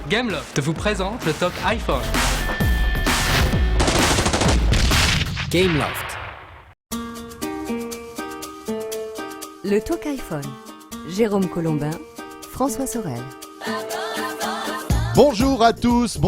Gameloft vous présente le Talk iPhone. Gameloft. Le Talk iPhone. Jérôme Colombin, François Sorel. Bonjour à tous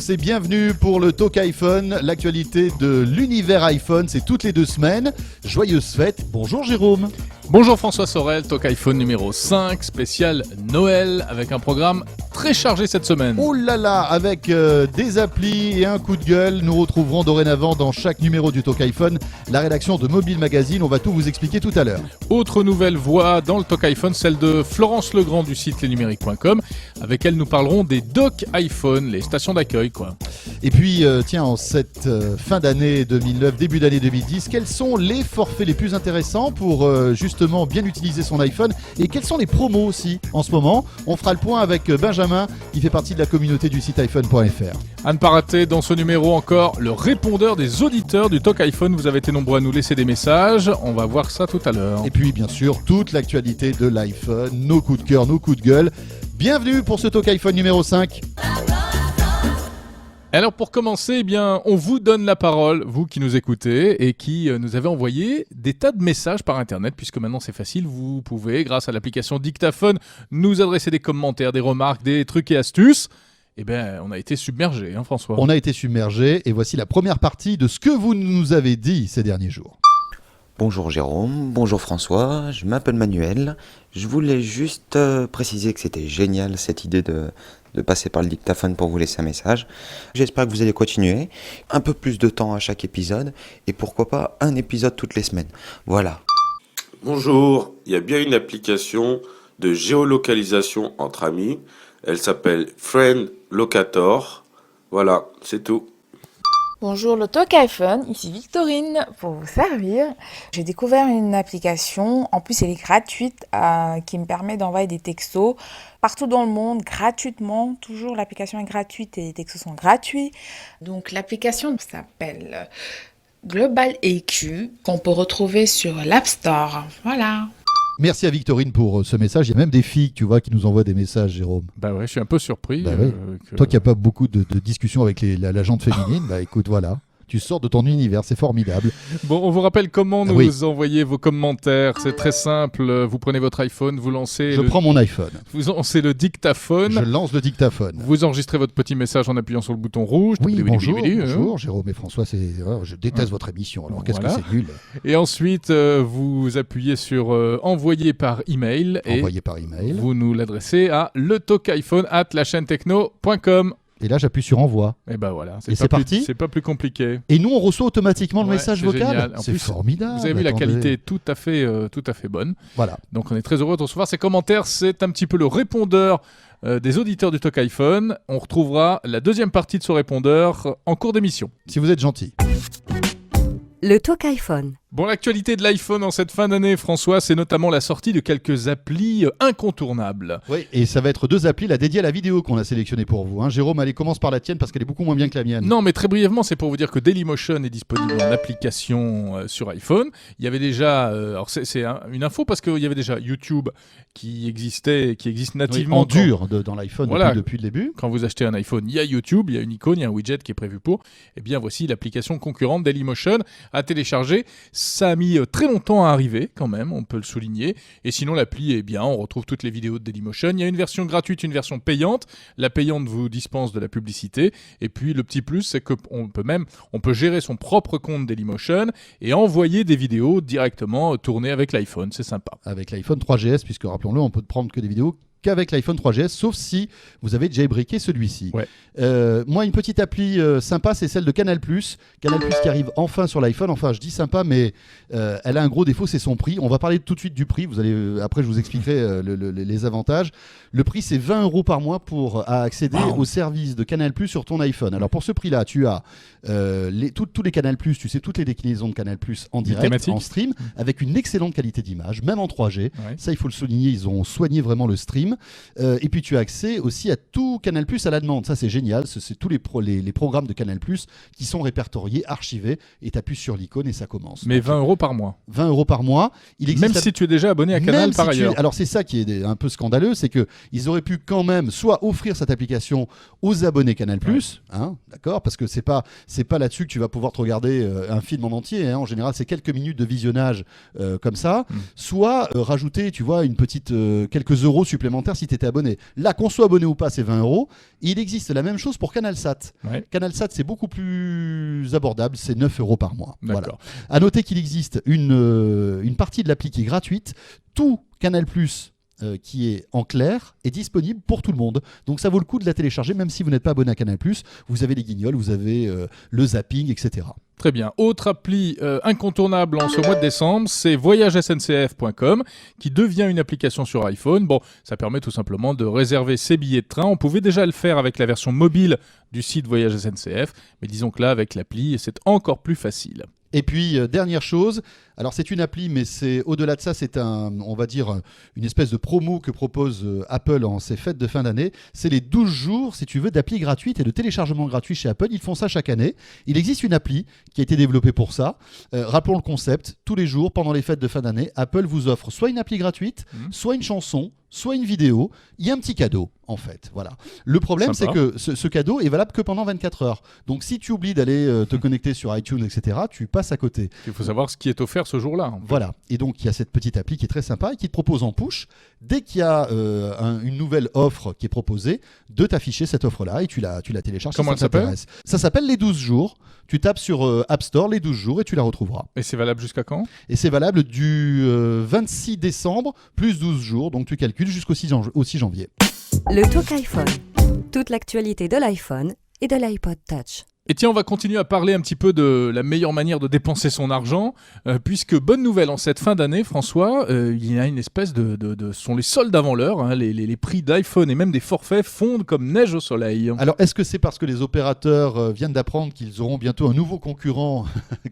et bienvenue pour le Talk iPhone, l'actualité de l'univers iPhone, c'est toutes les 2 semaines. Joyeuses fêtes, bonjour Jérôme. Bonjour François Sorel, Talk iPhone numéro 5, spécial Noël, avec un programme très chargé cette semaine. Oh là là, avec des applis et un coup de gueule, nous retrouverons dorénavant dans chaque numéro du Talk iPhone la rédaction de Mobile Magazine, on va tout vous expliquer tout à l'heure. Autre nouvelle voix dans le Talk iPhone, celle de Florence Legrand du site lesnumériques.com, avec elle nous parlerons des docks iPhone, les stations d'accueil quoi. Et puis tiens, en cette fin d'année 2009, début d'année 2010, quels sont les forfaits les plus intéressants pour justement bien utiliser son iPhone et quelles sont les promos aussi en ce moment? On fera le point avec Benjamin qui fait partie de la communauté du site iPhone.fr. À ne pas rater dans ce numéro encore le répondeur des auditeurs du Talk iPhone. Vous avez été nombreux à nous laisser des messages, on va voir ça tout à l'heure. Et puis bien sûr toute l'actualité de l'iPhone, nos coups de cœur, nos coups de gueule. Bienvenue pour ce Talk iPhone numéro 5. Alors pour commencer, eh bien, on vous donne la parole, vous qui nous écoutez et qui nous avez envoyé des tas de messages par Internet, puisque maintenant c'est facile, vous pouvez, grâce à l'application Dictaphone, nous adresser des commentaires, des remarques, des trucs et astuces. Eh bien, on a été submergés, hein François. On a été submergés et voici la première partie de ce que vous nous avez dit ces derniers jours. Bonjour Jérôme, bonjour François, je m'appelle Manuel. Je voulais juste préciser que c'était génial cette idée de passer par le dictaphone pour vous laisser un message. J'espère que vous allez continuer, un peu plus de temps à chaque épisode et pourquoi pas un épisode toutes les semaines. Voilà. Bonjour, il y a bien une application de géolocalisation entre amis. Elle s'appelle Friend Locator. Voilà, c'est tout. Bonjour le Talk iPhone, ici Victorine pour vous servir. J'ai découvert une application, en plus elle est gratuite, qui me permet d'envoyer des textos partout dans le monde gratuitement. Toujours l'application est gratuite et les textos sont gratuits. Donc l'application s'appelle Global EQ qu'on peut retrouver sur l'App Store. Voilà. Merci à Victorine pour ce message. Il y a même des filles, tu vois, qui nous envoient des messages, Jérôme. Bah ouais, je suis un peu surpris. Bah oui. Toi qui n'as pas beaucoup de discussions avec la gente féminine, bah écoute, voilà. Tu sors de ton univers, c'est formidable. Bon, on vous rappelle comment nous envoyer vos commentaires. C'est très simple. Vous prenez votre iPhone, vous lancez... Je prends mon iPhone. Vous lancez le dictaphone. Je lance le dictaphone. Vous enregistrez votre petit message en appuyant sur le bouton rouge. Oui, bonjour, Jérôme et François. Je déteste votre émission, alors qu'est-ce que c'est nul. Et ensuite, vous appuyez sur envoyer par email. Envoyer par email. Vous nous l'adressez à letalkiphone@lachaînetechno.com. Et là, j'appuie sur envoi. Et ben voilà, c'est parti. C'est pas plus compliqué. Et nous, on reçoit automatiquement le message vocal. Génial. C'est formidable. Vous avez vu la qualité tout à fait bonne. Voilà. Donc on est très heureux de recevoir ces commentaires. C'est un petit peu le répondeur des auditeurs du Talk iPhone. On retrouvera la deuxième partie de ce répondeur en cours d'émission. Si vous êtes gentil. Le Talk iPhone. Bon, l'actualité de l'iPhone en cette fin d'année, François, c'est notamment la sortie de quelques applis incontournables. Oui, et ça va être 2 applis dédiées à la vidéo qu'on a sélectionnées pour vous. Jérôme, allez, commence par la tienne parce qu'elle est beaucoup moins bien que la mienne. Non, mais très brièvement, c'est pour vous dire que Dailymotion est disponible en application sur iPhone. Il y avait déjà, alors c'est une info parce qu'il y avait déjà YouTube qui existe nativement. En dur dans l'iPhone depuis le début. Quand vous achetez un iPhone, il y a YouTube, il y a une icône, il y a un widget qui est prévu pour. Eh bien, voici l'application concurrente Dailymotion à télécharger. Ça a mis très longtemps à arriver quand même, on peut le souligner. Et sinon l'appli est bien, on retrouve toutes les vidéos de Dailymotion. Il y a une version gratuite, une version payante. La payante vous dispense de la publicité. Et puis le petit plus, c'est qu'on peut gérer son propre compte Dailymotion et envoyer des vidéos directement tournées avec l'iPhone. C'est sympa. Avec l'iPhone 3GS, puisque rappelons-le, on peut prendre que des vidéos qu'avec l'iPhone 3GS, sauf si vous avez jailbreaké celui-ci. Ouais. Moi, une petite appli sympa, c'est celle de Canal+. Canal+ qui arrive enfin sur l'iPhone. Enfin, je dis sympa, mais elle a un gros défaut, c'est son prix. On va parler tout de suite du prix. Après, je vous expliquerai les avantages. Le prix, c'est 20 € par mois pour accéder au service de Canal+ sur ton iPhone. Alors, pour ce prix-là, tu as tous les Canal+, tu sais, toutes les déclinaisons de Canal+ en direct, en stream, avec une excellente qualité d'image, même en 3G. Ouais. Ça, il faut le souligner, ils ont soigné vraiment le stream. FM. Et puis tu as accès aussi à tout Canal+ à la demande. Ça c'est génial, c'est tous les programmes de Canal+ qui sont répertoriés, archivés, et tu appuies sur l'icône et ça commence. Mais 20 € par mois. 20 € par mois. Même si tu es déjà abonné à Canal par ailleurs. Alors c'est ça qui est un peu scandaleux, c'est qu'ils auraient pu quand même soit offrir cette application aux abonnés Canal+, hein, d'accord, parce que c'est pas là-dessus que tu vas pouvoir te regarder un film en entier, hein. En général c'est quelques minutes de visionnage comme ça, soit rajouter, tu vois, une petite quelques euros supplémentaires si tu étais abonné. Là, qu'on soit abonné ou pas, c'est 20 €. Il existe la même chose pour CanalSat. CanalSat, c'est beaucoup plus abordable, c'est 9 € par mois. Voilà. À noter qu'il existe une partie de l'appli qui est gratuite. Tout Canal+, qui est en clair, est disponible pour tout le monde. Donc ça vaut le coup de la télécharger, même si vous n'êtes pas abonné à Canal+. Vous avez les guignols, vous avez le zapping, etc. Très bien. Autre appli incontournable en ce mois de décembre, c'est voyagesncf.com qui devient une application sur iPhone. Bon, ça permet tout simplement de réserver ses billets de train. On pouvait déjà le faire avec la version mobile du site Voyage SNCF, mais disons que là, avec l'appli, c'est encore plus facile. Et puis, dernière chose, alors c'est une appli, mais c'est au-delà de ça, c'est on va dire, une espèce de promo que propose Apple en ces fêtes de fin d'année. C'est les 12 jours, si tu veux, d'appli gratuite et de téléchargement gratuit chez Apple. Ils font ça chaque année. Il existe une appli qui a été développée pour ça. Rappelons le concept, tous les jours, pendant les fêtes de fin d'année, Apple vous offre soit une appli gratuite, soit une chanson, soit une vidéo. Il y a un petit cadeau, en fait. Voilà. Le problème, c'est que ce cadeau est valable que pendant 24 heures. Donc, si tu oublies d'aller te connecter sur iTunes, etc., tu passes à côté. Il faut savoir ce qui est offert ce jour-là. Voilà. Et donc, il y a cette petite appli qui est très sympa et qui te propose en push, dès qu'il y a une nouvelle offre qui est proposée, de t'afficher cette offre-là et tu la télécharges. Comment si ça t'intéresse. Ça s'appelle les 12 jours. Tu tapes sur App Store les 12 jours et tu la retrouveras. Et c'est valable jusqu'à quand ? Et c'est valable du 26 décembre plus 12 jours. Donc, tu calcules jusqu'au 6 janvier. Le Talk iPhone. Toute l'actualité de l'iPhone et de l'iPod Touch. Et tiens, on va continuer à parler un petit peu de la meilleure manière de dépenser son argent, puisque bonne nouvelle, en cette fin d'année, François, il y a une espèce ce sont les soldes avant l'heure, hein, les prix d'iPhone et même des forfaits fondent comme neige au soleil. Alors, est-ce que c'est parce que les opérateurs viennent d'apprendre qu'ils auront bientôt un nouveau concurrent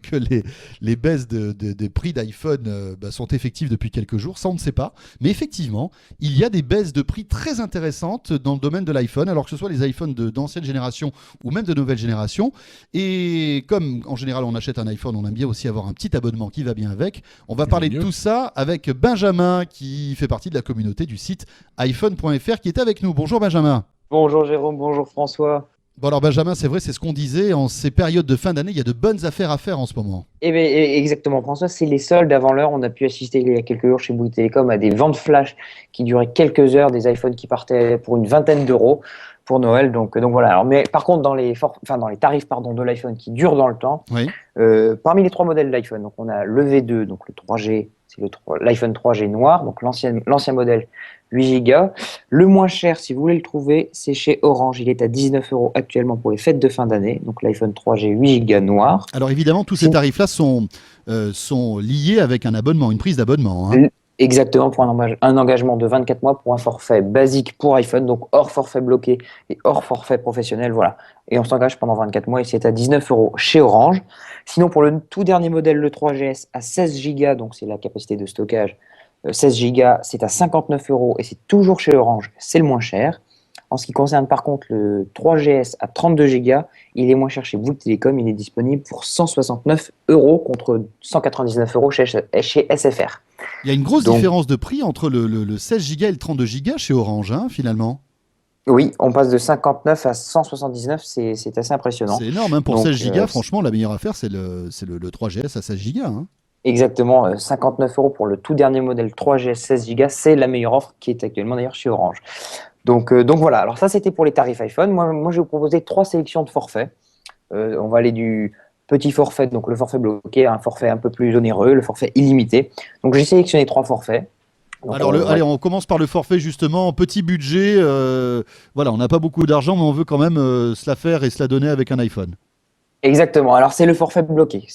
que les baisses des prix d'iPhone sont effectives depuis quelques jours ? Ça, on ne sait pas. Mais effectivement, il y a des baisses de prix très intéressantes dans le domaine de l'iPhone, alors que ce soit les iPhones d'ancienne génération ou même de nouvelle génération. Et comme en général on achète un iPhone, on aime bien aussi avoir un petit abonnement qui va bien avec. On va parler de tout ça avec Benjamin qui fait partie de la communauté du site iPhone.fr qui est avec nous. Bonjour Benjamin. Bonjour Jérôme, bonjour François. Bon alors Benjamin, c'est vrai, c'est ce qu'on disait, en ces périodes de fin d'année, il y a de bonnes affaires à faire en ce moment. Eh bien, exactement François, c'est les soldes avant l'heure. On a pu assister il y a quelques jours chez Bouygues Télécom à des ventes flash qui duraient quelques heures, des iPhones qui partaient pour une vingtaine d'euros pour Noël. Donc voilà. Alors, mais par contre, dans les tarifs de l'iPhone qui durent dans le temps, oui. Parmi les trois modèles d'iPhone, donc on a le V2, donc le 3G, c'est l'iPhone 3G noir, donc l'ancien modèle 8 Go. Le moins cher, si vous voulez le trouver, c'est chez Orange. Il est à 19 € actuellement pour les fêtes de fin d'année. Donc l'iPhone 3G 8 Go noir. Alors évidemment, tous ces tarifs-là sont liés avec un abonnement, une prise d'abonnement. Hein. Exactement, pour un engagement de 24 mois pour un forfait basique pour iPhone, donc hors forfait bloqué et hors forfait professionnel. Voilà. Et on s'engage pendant 24 mois et c'est à 19 € chez Orange. Sinon, pour le tout dernier modèle, le 3GS à 16 Go, donc c'est la capacité de stockage, 16 Go, c'est à 59 € et c'est toujours chez Orange, c'est le moins cher. En ce qui concerne par contre le 3GS à 32 Go, il est moins cher chez Bouygues Télécom, il est disponible pour 169 € contre 199 € chez SFR. Il y a une grosse différence de prix entre le 16 Go et le 32 Go chez Orange, hein, finalement. Oui, on passe de 59 à 179, c'est assez impressionnant. C'est énorme, hein, pour 16 Go, franchement, la meilleure affaire, c'est le 3GS à 16 Go. Hein. Exactement, 59 € pour le tout dernier modèle 3GS 16 Go, c'est la meilleure offre qui est actuellement d'ailleurs chez Orange. Donc voilà, alors ça c'était pour les tarifs iPhone. Moi je vais vous proposer 3 sélections de forfaits. On va aller du petit forfait, donc le forfait bloqué, un forfait un peu plus onéreux, le forfait illimité. Donc j'ai sélectionné 3 forfaits. Donc, alors allez, on commence par le forfait justement, petit budget. Voilà, on n'a pas beaucoup d'argent, mais on veut quand même se la faire et se la donner avec un iPhone. Exactement, alors c'est le forfait bloqué.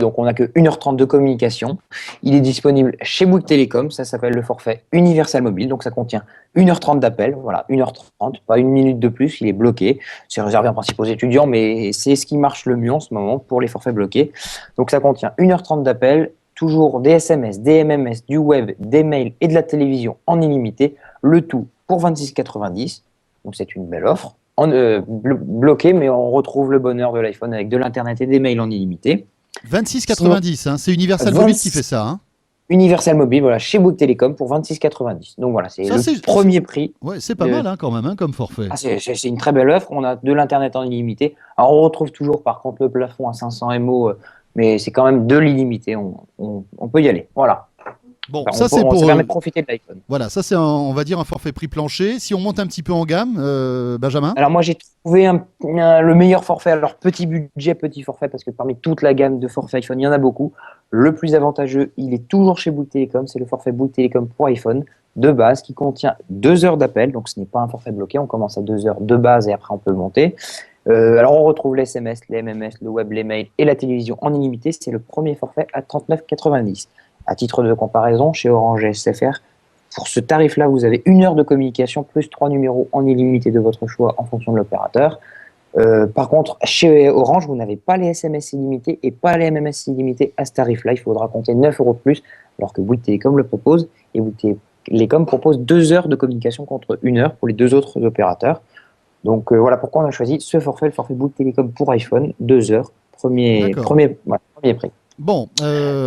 Donc on n'a que 1h30 de communication. Il est disponible chez Bouygues Télécom, ça s'appelle le forfait universel mobile, donc ça contient 1h30 d'appel, voilà, 1h30, pas une minute de plus, il est bloqué. C'est réservé en principe aux étudiants, mais c'est ce qui marche le mieux en ce moment pour les forfaits bloqués. Donc ça contient 1h30 d'appel, toujours des SMS, des MMS, du web, des mails et de la télévision en illimité. Le tout pour 26,90 €. Donc c'est une belle offre. Bloqué, mais on retrouve le bonheur de l'iPhone avec de l'Internet et des mails en illimité. 26,90 €, hein, c'est Universal 20... Mobile qui fait ça. Hein. Universal Mobile, voilà, chez Bouygues Télécom pour 26,90 €. Donc voilà, c'est le premier prix. Ouais, c'est pas mal hein, quand même, hein, comme forfait. Ah, c'est une très belle offre. On a de l'Internet en illimité. Alors on retrouve toujours par contre le plafond à 500 MO, mais c'est quand même de l'illimité. On peut y aller. Voilà. Bon, enfin, ça c'est pour. Ça permet de profiter de l'iPhone. Voilà, ça c'est on va dire un forfait prix plancher. Si on monte un petit peu en gamme, Benjamin. Alors moi j'ai trouvé le meilleur forfait. Alors petit budget, petit forfait, parce que parmi toute la gamme de forfaits iPhone, il y en a beaucoup. Le plus avantageux, il est toujours chez Bouygues Télécom. C'est le forfait Bouygues Télécom pour iPhone de base qui contient 2 heures d'appel. Donc ce n'est pas un forfait bloqué. On commence à 2 heures de base et après on peut le monter. Alors on retrouve les SMS, les MMS, le web, les mails et la télévision en illimité. C'est le premier forfait à 39,90 €. À titre de comparaison, chez Orange et SFR, pour ce tarif-là, vous avez 1 heure de communication plus 3 numéros en illimité de votre choix en fonction de l'opérateur. Par contre, chez Orange, vous n'avez pas les SMS illimités et pas les MMS illimités à ce tarif-là. Il faudra compter 9 € de plus, alors que Bouygues Télécom le propose. Et Bouygues Télécom propose 2 heures de communication contre 1 heure pour les deux autres opérateurs. Donc voilà pourquoi on a choisi ce forfait, le forfait Bouygues Télécom pour iPhone, 2 heures, premier prix. Bon,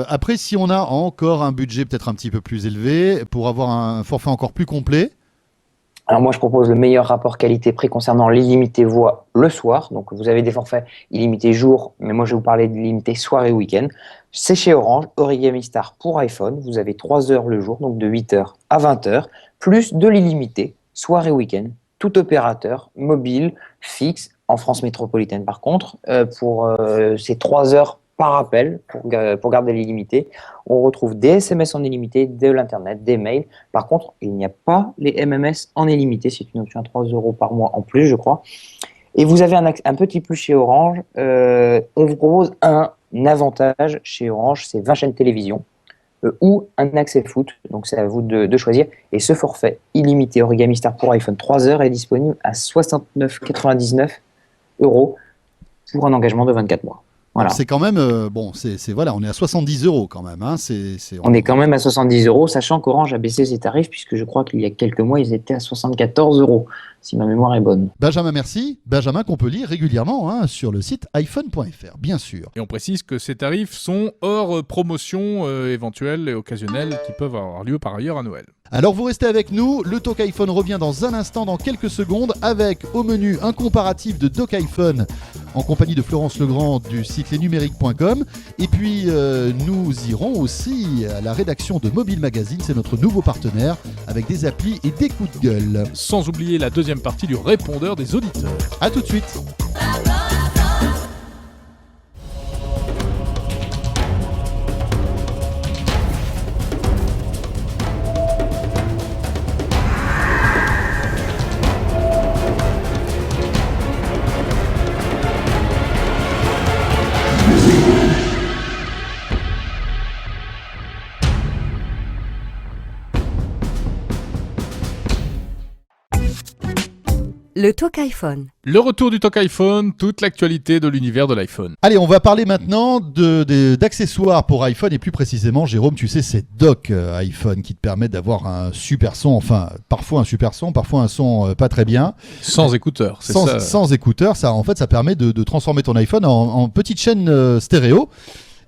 après, si on a encore un budget peut-être un petit peu plus élevé, pour avoir un forfait encore plus complet. Alors moi, je propose le meilleur rapport qualité-prix concernant l'illimité voix le soir. Donc vous avez des forfaits illimités jour, mais moi je vais vous parler de l'illimité soir et week-end. C'est chez Orange, Origami Star pour iPhone. Vous avez 3 heures le jour, donc de 8 h à 20 h, plus de l'illimité soir et week-end. Tout opérateur, mobile, fixe, en France métropolitaine par contre, pour ces 3 heures par appel, pour garder l'illimité. On retrouve des SMS en illimité, de l'Internet, des mails. Par contre, il n'y a pas les MMS en illimité. C'est une option à 3 € par mois en plus, je crois. Et vous avez un petit plus chez Orange. On vous propose un avantage chez Orange, c'est 20 chaînes télévision ou un accès foot. Donc, c'est à vous de choisir. Et ce forfait illimité Origami Star pour iPhone 3 heures est disponible à 69,99 € pour un engagement de 24 mois. Voilà. C'est quand même, voilà, on est à 70 € quand même. Hein, on est quand même à 70 €, sachant qu'Orange a baissé ses tarifs, puisque je crois qu'il y a quelques mois, ils étaient à 74 €, si ma mémoire est bonne. Benjamin, merci. Benjamin qu'on peut lire régulièrement hein, sur le site iPhone.fr, bien sûr. Et on précise que ces tarifs sont hors promotion éventuelle et occasionnelle qui peuvent avoir lieu par ailleurs à Noël. Alors vous restez avec nous, le Talk iPhone revient dans un instant, dans quelques secondes, avec au menu un comparatif de Dock iPhone en compagnie de Florence Legrand du site lesnumériques.com. Et puis nous irons aussi à la rédaction de Mobile Magazine, c'est notre nouveau partenaire, avec des applis et des coups de gueule. Sans oublier la deuxième partie du répondeur des auditeurs. A tout de suite. Le Talk iPhone. Le retour du Talk iPhone, toute l'actualité de l'univers de l'iPhone. Allez, on va parler maintenant d'accessoires pour iPhone et plus précisément, Jérôme, tu sais, c'est dock iPhone qui te permettent d'avoir un super son, enfin parfois un super son, parfois un son pas très bien. Sans écouteurs, c'est ça. Sans écouteurs, ça en fait ça permet de transformer ton iPhone en petite chaîne stéréo.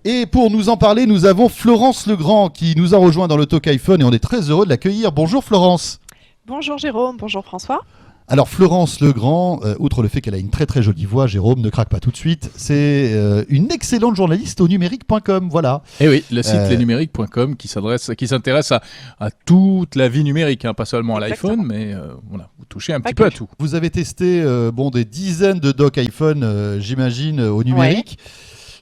Et pour nous en parler, nous avons Florence Legrand qui nous a rejoint dans le Talk iPhone et on est très heureux de l'accueillir. Bonjour Florence. Bonjour Jérôme, bonjour François. Alors Florence Legrand, outre le fait qu'elle a une très très jolie voix, Jérôme, ne craque pas tout de suite, c'est une excellente journaliste au numérique.com, voilà. Et oui, le site lesnumériques.com qui s'intéresse à toute la vie numérique, hein, pas seulement à l'iPhone, mais voilà, vous touchez un petit peu à tout. Vous avez testé des dizaines de docks iPhone, j'imagine, au numérique. Ouais.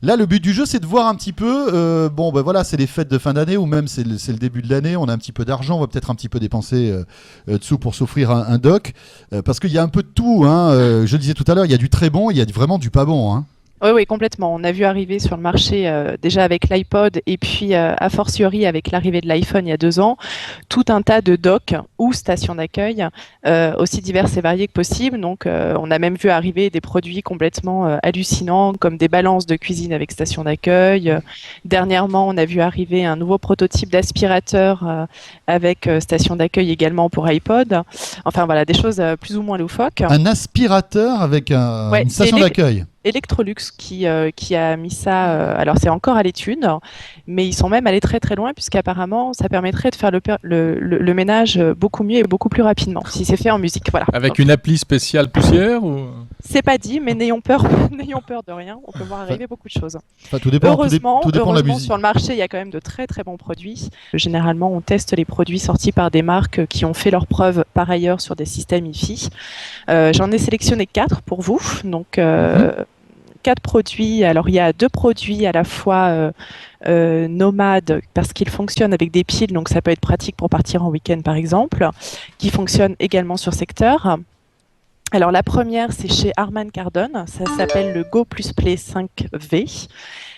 Là, le but du jeu, c'est de voir un petit peu, voilà, c'est les fêtes de fin d'année ou même c'est le début de l'année, on a un petit peu d'argent, on va peut-être un petit peu dépenser dessous pour s'offrir un dock, parce qu'il y a un peu de tout, hein, je le disais tout à l'heure, il y a du très bon, il y a vraiment du pas bon. Hein. Oui, oui, complètement. On a vu arriver sur le marché déjà avec l'iPod et puis a fortiori avec l'arrivée de l'iPhone il y a 2 ans, tout un tas de docks ou stations d'accueil aussi diverses et variées que possible. Donc on a même vu arriver des produits complètement hallucinants comme des balances de cuisine avec station d'accueil. Dernièrement, on a vu arriver un nouveau prototype d'aspirateur avec station d'accueil également pour iPod. Enfin voilà, des choses plus ou moins loufoques. Un aspirateur avec Ouais, une station c'est d'accueil. Electrolux qui a mis ça, alors c'est encore à l'étude, mais ils sont même allés très très loin puisqu'apparemment ça permettrait de faire le ménage beaucoup mieux et beaucoup plus rapidement si c'est fait en musique. Voilà. Avec Donc, une appli spéciale poussière ou... c'est pas dit, mais n'ayons peur, n'ayons peur de rien, on peut voir arriver beaucoup de choses. Enfin, tout dépend, Heureusement, tout dépend de la heureusement musique. sur le marché, il y a quand même de très très bons produits. Généralement, on teste les produits sortis par des marques qui ont fait leurs preuves par ailleurs sur des systèmes hi-fi. J'en ai sélectionné 4 pour vous. Donc, 4 produits. Alors, il y a 2 produits à la fois nomades parce qu'ils fonctionnent avec des piles, donc ça peut être pratique pour partir en week-end par exemple, qui fonctionnent également sur secteur. Alors la première, c'est chez Harman Kardon, ça s'appelle le Go Plus Play 5V.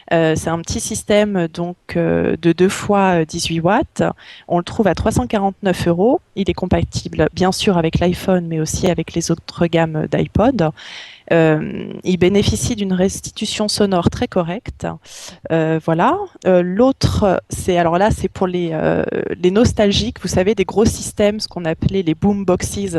C'est un petit système donc de 2 fois 18 watts. On le trouve à 349 €. Il est compatible bien sûr avec l'iPhone, mais aussi avec les autres gammes d'iPod. Il bénéficie d'une restitution sonore très correcte. Voilà. L'autre, c'est pour les nostalgiques, vous savez, des gros systèmes, ce qu'on appelait les boomboxes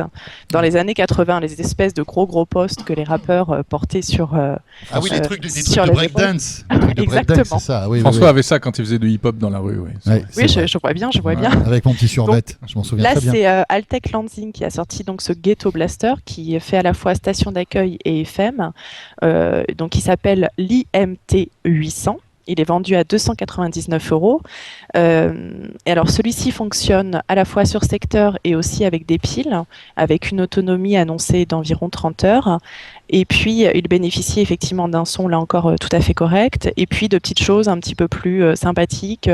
dans les années 80, les espèces de gros postes que les rappeurs portaient sur. Ah oui, les trucs sur de les breakdance. Exactement. C'est ça. Oui, François avait ça quand il faisait du hip-hop dans la rue. Oui, Ouais, Oui, c'est vrai. je vois bien, je vois Ouais. bien. Avec mon petit survêt, je m'en souviens Là, très bien. c'est Altec Lansing qui a sorti donc ce Ghetto Blaster qui fait à la fois station d'accueil et FM. Donc, il s'appelle l'IMT 800. Il est vendu à 299 €. Et alors, celui-ci fonctionne à la fois sur secteur et aussi avec des piles, avec une autonomie annoncée d'environ 30 heures. Et puis, il bénéficie effectivement d'un son, là encore, tout à fait correct. Et puis, de petites choses un petit peu plus sympathiques.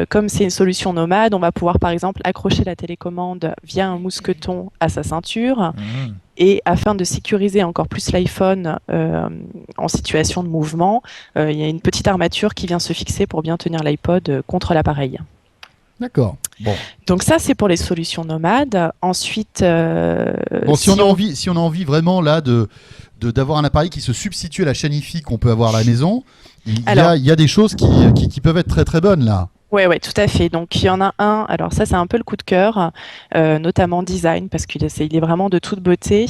Comme c'est une solution nomade, on va pouvoir, par exemple, accrocher la télécommande via un mousqueton à sa ceinture. Et afin de sécuriser encore plus l'iPhone en situation de mouvement, il y a une petite armature qui vient se fixer pour bien tenir l'iPod contre l'appareil. D'accord. Bon. Donc ça, c'est pour les solutions nomades. Ensuite, Bon, si on a envie vraiment là d'avoir un appareil qui se substitue à la chaîne hi-fi qu'on peut avoir à la maison, il y a des choses qui peuvent être très très bonnes là. Ouais, tout à fait. Donc il y en a un. Alors ça, c'est un peu le coup de cœur, notamment design, parce qu'il est vraiment de toute beauté.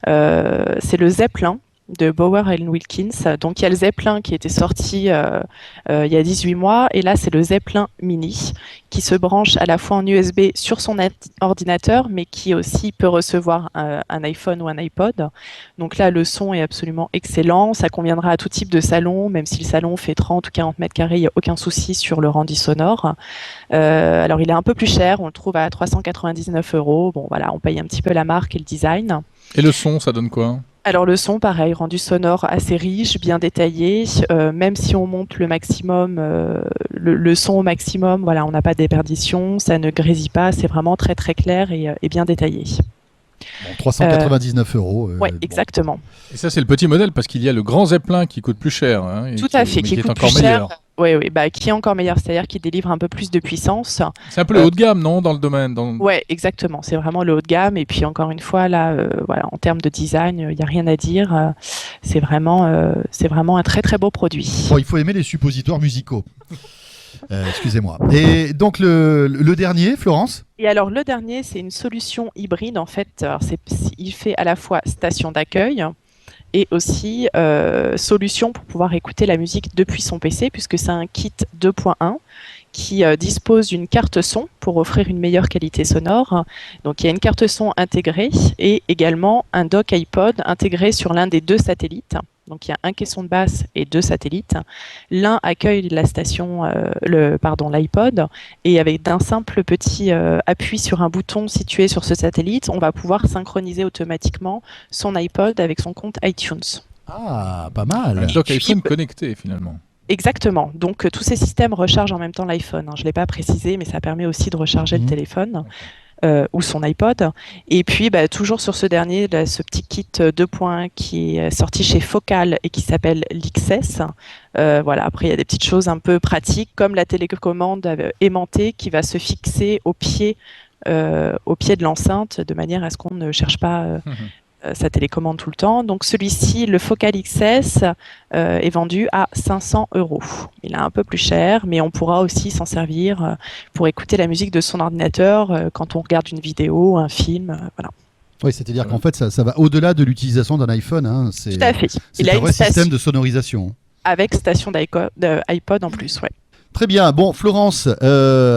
C'est le Zeppelin de Bauer & Wilkins. Donc il y a le Zeppelin qui était sorti il y a 18 mois, et là c'est le Zeppelin Mini qui se branche à la fois en USB sur son ordinateur, mais qui aussi peut recevoir un iPhone ou un iPod. Donc là, le son est absolument excellent. Ça conviendra à tout type de salon, même si le salon fait 30 ou 40 mètres carrés, il n'y a aucun souci sur le rendu sonore. Alors il est un peu plus cher, on le trouve à 399 €. Bon voilà, on paye un petit peu la marque et le design. Et le son, ça donne quoi? Alors le son, pareil, rendu sonore assez riche, bien détaillé. Même si on monte le maximum, le son au maximum, voilà, on n'a pas de déperdition, ça ne grésille pas, c'est vraiment très très clair et bien détaillé. Bon, 399 €. Ouais, bon. exactement. Et ça, c'est le petit modèle parce qu'il y a le grand Zeppelin qui coûte plus cher. Hein, et Tout à fait, mais qui est coûte encore plus meilleur. cher. Oui, qui est encore meilleur, c'est-à-dire qu'il délivre un peu plus de puissance. C'est un peu le haut de gamme, non, dans le domaine Ouais, exactement. C'est vraiment le haut de gamme. Et puis encore une fois, là, voilà, en termes de design, il n'y a rien à dire. C'est vraiment un très très beau produit. Bon, il faut aimer les suppositoires musicaux. Excusez-moi. Et donc le dernier, Florence? Et alors le dernier, c'est une solution hybride en fait. Alors, il fait à la fois station d'accueil et aussi solution pour pouvoir écouter la musique depuis son PC, puisque c'est un kit 2.1 qui dispose d'une carte son pour offrir une meilleure qualité sonore. Donc il y a une carte son intégrée et également un dock iPod intégré sur l'un des 2 satellites. Donc il y a un caisson de basse et 2 satellites. L'un accueille la station, l'iPod, et avec d'un simple petit appui sur un bouton situé sur ce satellite, on va pouvoir synchroniser automatiquement son iPod avec son compte iTunes. Ah, pas mal. Un dock iPhone connecté finalement. Exactement. Donc tous ces systèmes rechargent en même temps l'iPhone. Je ne l'ai pas précisé, mais ça permet aussi de recharger le téléphone. ou son iPod. Et puis, toujours sur ce dernier, là, ce petit kit 2 points qui est sorti chez Focal et qui s'appelle l'XS. Voilà. Après, il y a des petites choses un peu pratiques, comme la télécommande aimantée qui va se fixer au pied de l'enceinte, de manière à ce qu'on ne cherche pas sa télécommande tout le temps. Donc celui-ci, le Focal XS, est vendu à 500 €. Il est un peu plus cher, mais on pourra aussi s'en servir pour écouter la musique de son ordinateur quand on regarde une vidéo, un film, voilà. Oui, c'est-à-dire qu'en fait, ça va au-delà de l'utilisation d'un iPhone. Hein. Tout à fait. C'est un vrai système de sonorisation. Avec station d'iPod en plus, ouais. Très bien. Bon, Florence,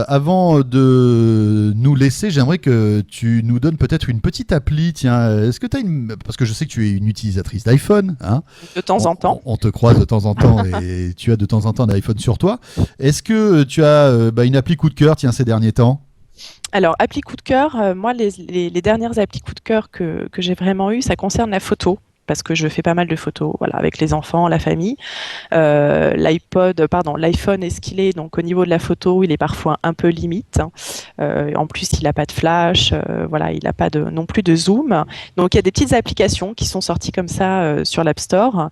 avant de nous laisser, j'aimerais que tu nous donnes peut-être une petite appli. Tiens, est-ce que tu as parce que je sais que tu es une utilisatrice d'iPhone. Hein, de temps en temps. On te croise de temps en temps et tu as de temps en temps un iPhone sur toi. Est-ce que tu as une appli coup de cœur, tiens, ces derniers temps ? Alors, appli coup de cœur, moi, les dernières applis coup de cœur que j'ai vraiment eues, ça concerne la photo. Parce que je fais pas mal de photos, voilà, avec les enfants, la famille. L'iPhone est ce qu'il est, donc au niveau de la photo, il est parfois un peu limite. En plus, il n'a pas de flash, voilà, il n'a pas non plus de zoom. Donc, il y a des petites applications qui sont sorties comme ça sur l'App Store,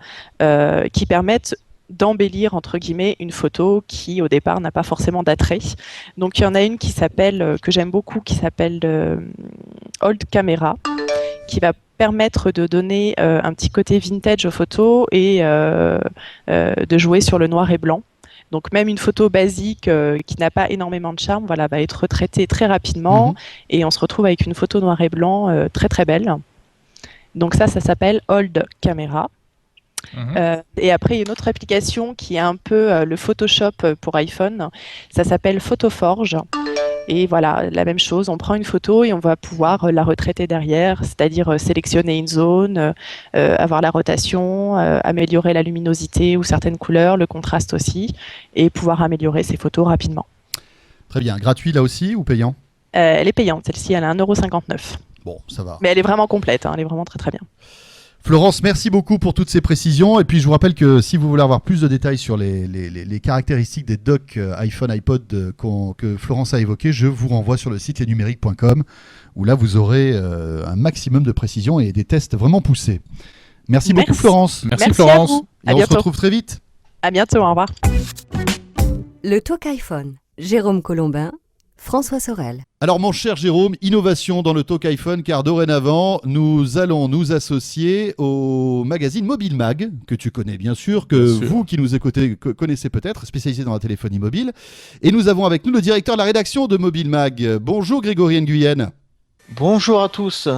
qui permettent d'embellir entre guillemets une photo qui au départ n'a pas forcément d'attrait. Donc il y en a une qui s'appelle que j'aime beaucoup, qui s'appelle Old Camera, qui va permettre de donner un petit côté vintage aux photos et de jouer sur le noir et blanc. Donc même une photo basique qui n'a pas énormément de charme, voilà, va être retraitée très rapidement et on se retrouve avec une photo noir et blanc très très belle. Donc ça s'appelle Old Camera. Et après, il y a une autre application qui est un peu le Photoshop pour iPhone. Ça s'appelle Photoforge. Et voilà, la même chose, on prend une photo et on va pouvoir la retraiter derrière, c'est-à-dire sélectionner une zone, avoir la rotation, améliorer la luminosité ou certaines couleurs, le contraste aussi, et pouvoir améliorer ces photos rapidement. Très bien. Gratuit là aussi ou payant ? Elle est payante, celle-ci, elle est à 1,59 €. Bon, ça va. Mais elle est vraiment complète, hein, elle est vraiment très très bien. Florence, merci beaucoup pour toutes ces précisions. Et puis, je vous rappelle que si vous voulez avoir plus de détails sur les caractéristiques des docks iPhone, iPod que Florence a évoquées, je vous renvoie sur le site lesnumériques.com où là, vous aurez un maximum de précisions et des tests vraiment poussés. Merci beaucoup, Florence. Merci Florence. Et on se retrouve très vite. À bientôt, au revoir. Le Talk iPhone. Jérôme Colombin, François Sorel. Alors mon cher Jérôme, innovation dans le Talk iPhone, car dorénavant, nous allons nous associer au magazine Mobile Mag, que tu connais bien sûr, que vous qui nous écoutez connaissez peut-être, spécialisé dans la téléphonie mobile. Et nous avons avec nous le directeur de la rédaction de Mobile Mag. Bonjour Grégory Nguyen. Bonjour à tous.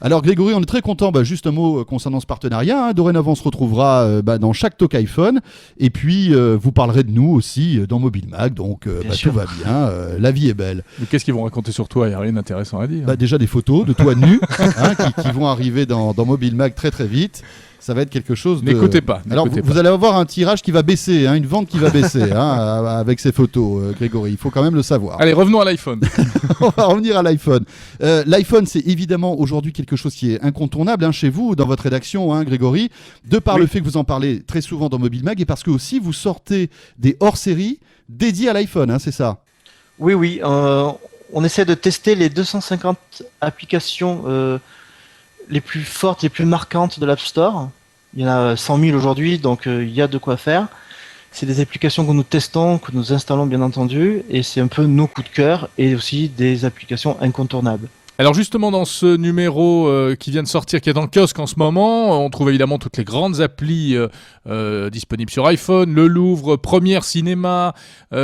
Alors Grégory, on est très content, juste un mot concernant ce partenariat, hein. Dorénavant on se retrouvera dans chaque Talk iPhone et puis vous parlerez de nous aussi dans Mobile Mag, donc tout va bien, la vie est belle. Mais qu'est-ce qu'ils vont raconter sur toi? Il n'y a rien d'intéressant à dire. Déjà des photos de toi nu qui vont arriver dans Mobile Mag très très vite. Ça va être quelque chose de... N'écoutez pas. Alors, vous allez avoir un tirage qui va baisser, une vente qui va baisser avec ces photos, Grégory. Il faut quand même le savoir. Allez, revenons à l'iPhone. On va revenir à l'iPhone. L'iPhone, c'est évidemment aujourd'hui quelque chose qui est incontournable chez vous, dans votre rédaction, Grégory, de par le fait que vous en parlez très souvent dans Mobile Mag et parce que aussi vous sortez des hors-séries dédiés à l'iPhone, c'est ça? Oui. On essaie de tester les 250 applications les plus fortes, les plus marquantes de l'App Store. Il y en a 100 000 aujourd'hui, donc il y a de quoi faire. C'est des applications que nous testons, que nous installons bien entendu, et c'est un peu nos coups de cœur et aussi des applications incontournables. Alors justement, dans ce numéro qui vient de sortir, qui est dans le kiosque en ce moment, on trouve évidemment toutes les grandes applis disponibles sur iPhone, le Louvre, Première Cinéma, il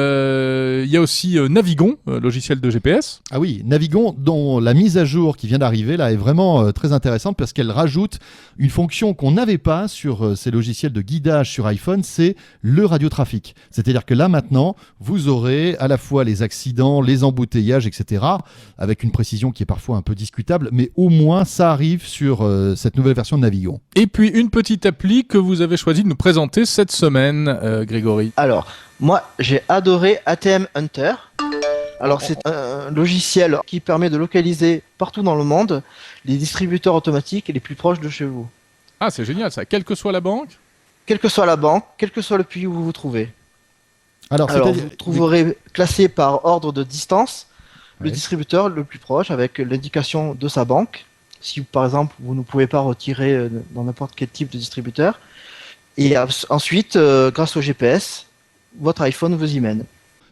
y a aussi Navigon, logiciel de GPS. Ah oui, Navigon, dont la mise à jour qui vient d'arriver là est vraiment très intéressante parce qu'elle rajoute une fonction qu'on n'avait pas sur ces logiciels de guidage sur iPhone, c'est le radiotrafic. C'est-à-dire que là maintenant, vous aurez à la fois les accidents, les embouteillages, etc., avec une précision qui est parfois un peu discutable, mais au moins ça arrive sur cette nouvelle version de Navigon. Et puis une petite appli que vous avez choisi de nous présenter cette semaine, Grégory. Alors, moi j'ai adoré ATM Hunter. Alors c'est un logiciel qui permet de localiser partout dans le monde les distributeurs automatiques les plus proches de chez vous. Ah, c'est génial ça, quelle que soit la banque? Quelle que soit la banque, quel que soit le pays où vous vous trouvez. Alors vous trouverez classé par ordre de distance. le distributeur le plus proche avec l'indication de sa banque. Si par exemple vous ne pouvez pas retirer dans n'importe quel type de distributeur. Et ensuite, grâce au GPS, votre iPhone vous y mène.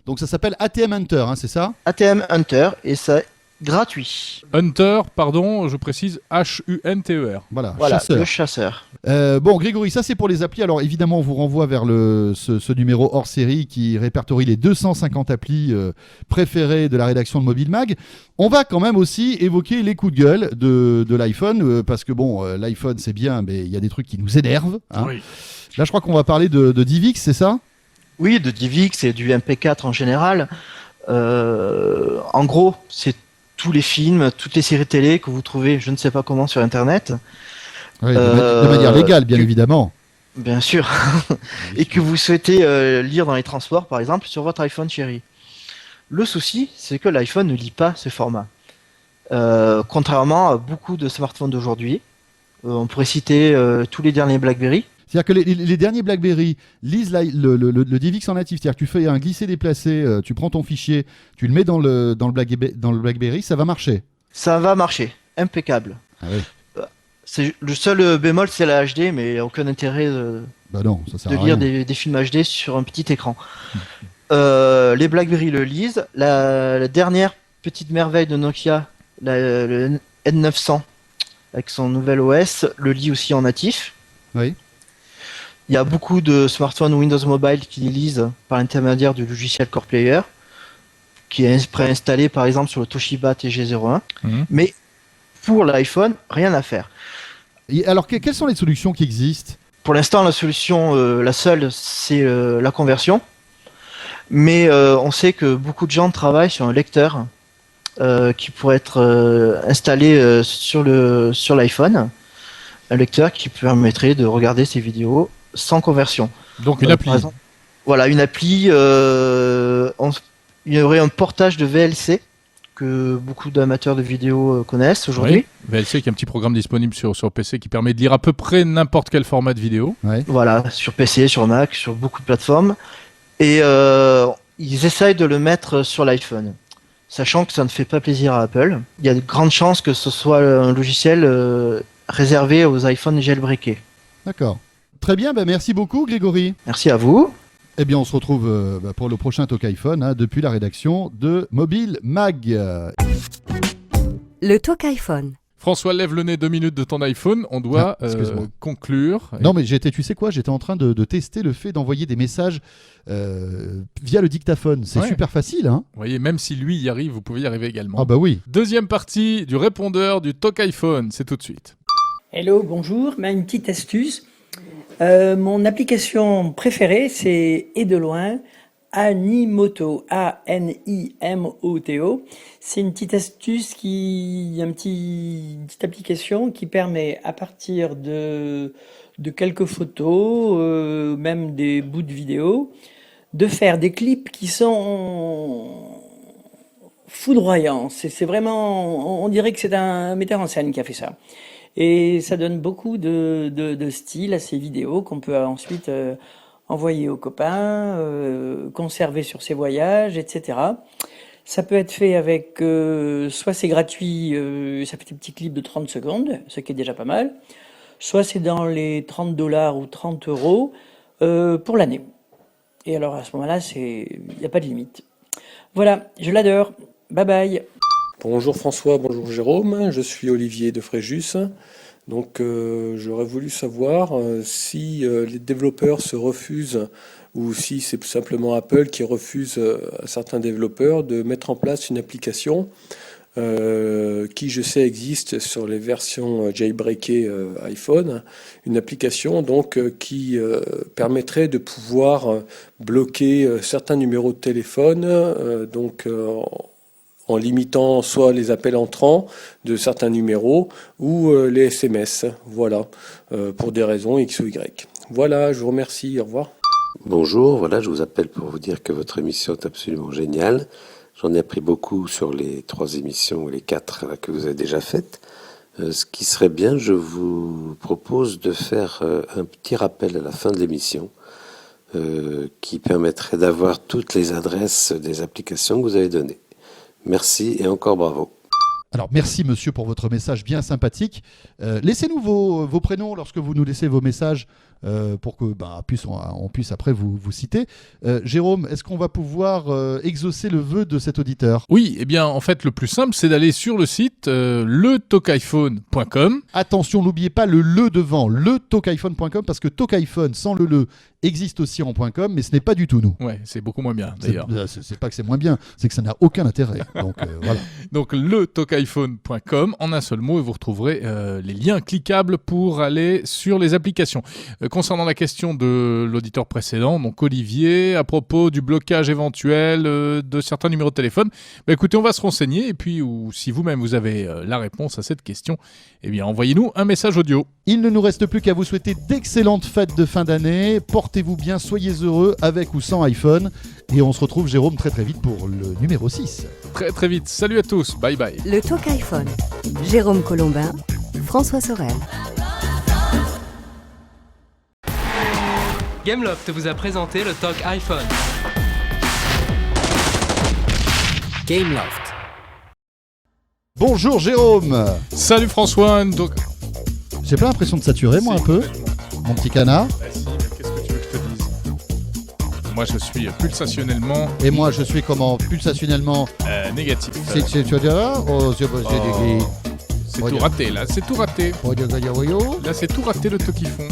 Donc ça s'appelle ATM Hunter, hein, c'est ça? ATM Hunter, et c'est gratuit. Hunter, pardon, je précise, H-U-N-T-E-R. Voilà, Chasseur. Le chasseur. Bon, Grégory, ça c'est pour les applis. Alors évidemment, on vous renvoie vers ce numéro hors série qui répertorie les 250 applis préférées de la rédaction de Mobile Mag. On va quand même aussi évoquer les coups de gueule de l'iPhone, parce que bon, l'iPhone c'est bien, mais il y a des trucs qui nous énervent. Hein. Oui. Là, je crois qu'on va parler de DivX, c'est ça? Oui, de DivX et du MP4 en général. En gros, c'est tous les films, toutes les séries télé que vous trouvez, je ne sais pas comment, sur Internet. Oui, de manière légale, bien évidemment. Bien sûr. Et que vous souhaitez lire dans les transports, par exemple, sur votre iPhone chéri. Le souci, c'est que l'iPhone ne lit pas ce format. Contrairement à beaucoup de smartphones d'aujourd'hui. On pourrait citer tous les derniers BlackBerry. C'est-à-dire que les derniers BlackBerry lisent le DivX en natif. C'est-à-dire que tu fais un glisser-déplacer, tu prends ton fichier, tu le mets dans le BlackBerry, ça va marcher. Ça va marcher, impeccable. Ah oui. Le seul bémol, c'est la HD, mais aucun intérêt de lire des films HD sur un petit écran. Les BlackBerry le lisent. La dernière petite merveille de Nokia, le N900, avec son nouvel OS, le lit aussi en natif. Oui. Il y a beaucoup de smartphones Windows Mobile qui les lisent par l'intermédiaire du logiciel Core Player, qui est préinstallé par exemple sur le Toshiba TG01. Mais pour l'iPhone, rien à faire. Et alors, quelles sont les solutions qui existent? Pour l'instant, la solution, la seule, c'est la conversion. Mais on sait que beaucoup de gens travaillent sur un lecteur qui pourrait être installé sur l'iPhone. Un lecteur qui permettrait de regarder ces vidéos sans conversion. Donc une appli. Par exemple, voilà, une appli. Il y aurait un portage de VLC que beaucoup d'amateurs de vidéos connaissent aujourd'hui. Oui, VLC qui est un petit programme disponible sur PC qui permet de lire à peu près n'importe quel format de vidéo. Ouais. Voilà, sur PC, sur Mac, sur beaucoup de plateformes. Et ils essayent de le mettre sur l'iPhone. Sachant que ça ne fait pas plaisir à Apple. Il y a de grandes chances que ce soit un logiciel réservé aux iPhones jailbreakés. D'accord. Très bien, merci beaucoup Grégory. Merci à vous. Eh bien, on se retrouve pour le prochain Talk iPhone depuis la rédaction de Mobile Mag. Le Talk iPhone. François, lève le nez 2 minutes de ton iPhone. On doit conclure. Non, mais tu sais quoi, j'étais en train de tester le fait d'envoyer des messages via le dictaphone. C'est super facile, hein. Vous voyez, même si lui y arrive, vous pouvez y arriver également. Ah bah oui. Deuxième partie du répondeur du Talk iPhone. C'est tout de suite. Hello, bonjour. Une petite astuce. Mon application préférée, c'est et de loin Animoto, A-N-I-M-O-T-O. C'est une petite astuce une petite application qui permet à partir de quelques photos, même des bouts de vidéo, de faire des clips qui sont foudroyants. C'est vraiment, on dirait que c'est un metteur en scène qui a fait ça. Et ça donne beaucoup de style à ces vidéos qu'on peut ensuite envoyer aux copains, conserver sur ses voyages, etc. Ça peut être fait avec, soit c'est gratuit, ça fait des petits clips de 30 secondes, ce qui est déjà pas mal, soit c'est dans les $30 ou 30 € pour l'année. Et alors à ce moment-là, il n'y a pas de limite. Voilà, je l'adore. Bye bye. Bonjour François, bonjour Jérôme, je suis Olivier de Fréjus. Donc j'aurais voulu savoir si les développeurs se refusent ou si c'est simplement Apple qui refuse à certains développeurs de mettre en place une application qui, je sais, existe sur les versions jailbreakées iPhone, une application donc qui permettrait de pouvoir bloquer certains numéros de téléphone, en limitant soit les appels entrants de certains numéros ou les SMS, voilà, pour des raisons X ou Y. Voilà, je vous remercie, au revoir. Bonjour, voilà, je vous appelle pour vous dire que votre émission est absolument géniale. J'en ai appris beaucoup sur les 3 émissions ou les 4 que vous avez déjà faites. Ce qui serait bien, je vous propose de faire un petit rappel à la fin de l'émission qui permettrait d'avoir toutes les adresses des applications que vous avez données. Merci et encore bravo. Alors merci monsieur pour votre message bien sympathique. Laissez-nous vos prénoms lorsque vous nous laissez vos messages pour que on puisse après vous citer. Jérôme, est-ce qu'on va pouvoir exaucer le vœu de cet auditeur ? Oui, eh bien en fait le plus simple c'est d'aller sur le site letalkiphone.com. Attention, n'oubliez pas le devant, letalkiphone.com, parce que talkiphone sans le existe aussi en .com, mais ce n'est pas du tout nous. Ouais, c'est beaucoup moins bien d'ailleurs. C'est pas que c'est moins bien, c'est que ça n'a aucun intérêt. Donc voilà. Donc letalkiphone.com en un seul mot et vous retrouverez les liens cliquables pour aller sur les applications. Concernant la question de l'auditeur précédent, donc Olivier, à propos du blocage éventuel de certains numéros de téléphone, écoutez, on va se renseigner et puis ou si vous-même vous avez la réponse à cette question, eh bien envoyez-nous un message audio. Il ne nous reste plus qu'à vous souhaiter d'excellentes fêtes de fin d'année. Portez-vous bien, soyez heureux avec ou sans iPhone. Et on se retrouve, Jérôme, très très vite pour le numéro 6. Très très vite. Salut à tous. Bye bye. Le Talk iPhone. Jérôme Colombin, François Sorel. Gameloft vous a présenté le Talk iPhone. Gameloft. Bonjour Jérôme. Salut François. Donc... J'ai pas l'impression de saturer, moi, un peu. Mon petit canard. Si, mais qu'est-ce que tu veux que je te dise ? Moi, je suis pulsationnellement... Et moi, je suis comment ? Pulsationnellement... négatif. Tu vas dire là ? C'est tout raté, là. C'est tout raté. Là, c'est tout raté, le Talkifon.